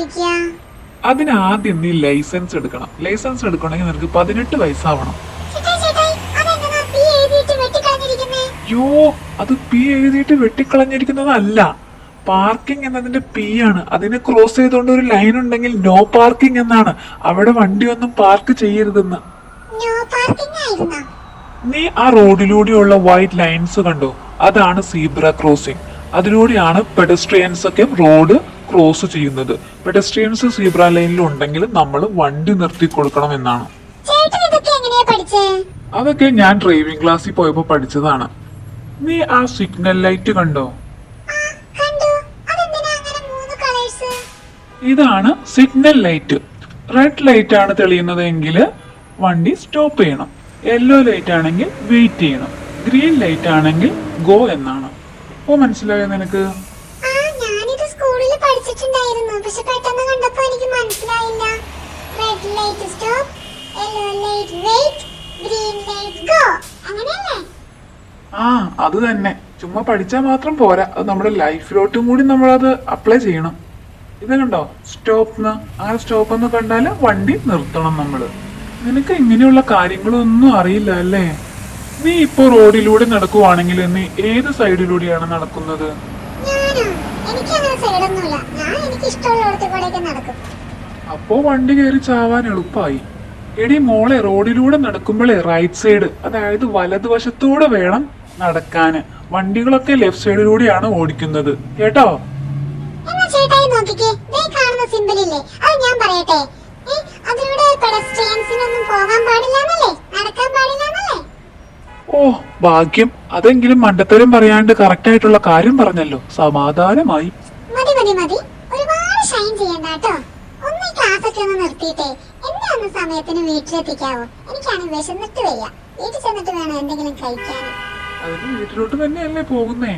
ഓടിക്കുക? അതിന് ആദ്യം നീ ലൈസൻസ് എടുക്കണം. ലൈസൻസ് എടുക്കണമെങ്കിൽ നിനക്ക് 18 വയസ്സാവണം. യോ, അത് പി എഴുതിയിട്ട് വെട്ടിക്കളഞ്ഞിരിക്കുന്നതല്ല. പാർക്കിംഗ് എന്നതിന്റെ പി ആണ്. അതിനെ ക്രോസ് ചെയ്തുകൊണ്ട് ഒരു ലൈൻ ഉണ്ടെങ്കിൽ നോ പാർക്കിംഗ് എന്നാണ്. അവിടെ വണ്ടിയൊന്നും പാർക്ക് ചെയ്യരുതെന്ന്. നീ ആ റോഡിലൂടെയുള്ള വൈറ്റ് ലൈൻസ് കണ്ടോ? അതാണ് സീബ്ര ക്രോസിംഗ്. അതിലൂടെയാണ് പെഡസ്ട്രിയൻസ് ഒക്കെ റോഡ് ക്രോസ് ചെയ്യുന്നത്. പെഡസ്ട്രിയൻസ് സീബ്ര ലൈനിൽ ഉണ്ടെങ്കിൽ നമ്മൾ വണ്ടി നിർത്തി കൊടുക്കണം എന്നാണ്. അതൊക്കെ ഞാൻ ഡ്രൈവിംഗ് ക്ലാസ്സിൽ പോയപ്പോ പഠിച്ചതാണ്. നീ ആ സിഗ്നൽ ലൈറ്റ് കണ്ടോ? ഇതാണ് സിഗ്നൽ ലൈറ്റ്. റെഡ് ലൈറ്റ് ആണ് തെളിയുന്നതെങ്കിൽ വണ്ടി സ്റ്റോപ്പ് ചെയ്യണം. യെല്ലോ ലൈറ്റ് ആണെങ്കിൽ വെയിറ്റ് ചെയ്യണം. ഗ്രീൻ ലൈറ്റ് ആണെങ്കിൽ ഗോ എന്നാണ്. ഓ, മനസ്സിലായോ നിനക്ക്? സ്കൂളിൽ പഠിച്ചിട്ടുണ്ടായിരുന്നു, പക്ഷെ പെട്ടെന്ന് കണ്ടപ്പോ എനിക്ക് മനസ്സിലായില്ല. Red light stop, yellow light weight, green light go, അങ്ങനെയല്ലേ? ആ, അത് തന്നെ. ചുമ്മാ പഠിച്ചാൽ മാത്രം പോരാ, അത് നമ്മുടെ ലൈഫിലോട്ടും കൂടി നമ്മളത് അപ്ലൈ ചെയ്യണം. ഇത് കണ്ടോ, സ്റ്റോപ്പ്. ആ സ്റ്റോപ്പ് എന്ന് കണ്ടാല് വണ്ടി നിർത്തണം നമ്മള്. നിനക്ക് ഇങ്ങനെയുള്ള കാര്യങ്ങളൊന്നും അറിയില്ല അല്ലേ? നീ ഇപ്പൊ റോഡിലൂടെ നടക്കുവാണെങ്കിൽ നീ ഏത് സൈഡിലൂടെയാണ് നടക്കുന്നത്? അപ്പോ വണ്ടി കയറി ചാവാൻ എളുപ്പമായി. എടി മോളെ, റോഡിലൂടെ നടക്കുമ്പോഴേ റൈറ്റ് സൈഡ്, അതായത് വലതുവശത്തൂടെ വേണം നടക്കാന്. വണ്ടികളൊക്കെ ലെഫ്റ്റ് സൈഡിലൂടെയാണ് ഓടിക്കുന്നത്, കേട്ടോ? ഓ, ഭാഗ്യം. അതെങ്കിലും മണ്ടത്തരം പറയാണ്ട് കറക്റ്റ് ആയിട്ടുള്ള കാര്യം പറഞ്ഞല്ലോ. സമാധാനമായി. മതി മതി മതി, ഒരുപാട് ഷൈൻ ചെയ്യണ്ട കേട്ടോ. ഒന്ന് ഈ ക്ലാസ് ഒക്കെ ഒന്ന് നിർത്തിയിട്ടേ എന്നെ ഒന്ന് സമയത്തിന് വീട്ടിലെത്തിക്കാവോ? എനിക്കാണ് വിശന്നിട്ട് വയ്യ. വീട്ടിൽ ചെന്നിട്ട് വേണം എന്തെങ്കിലും കഴിക്കാൻ. അതിന് വീട്ടിലോട്ട് തന്നെയല്ലേ പോകുന്നേ?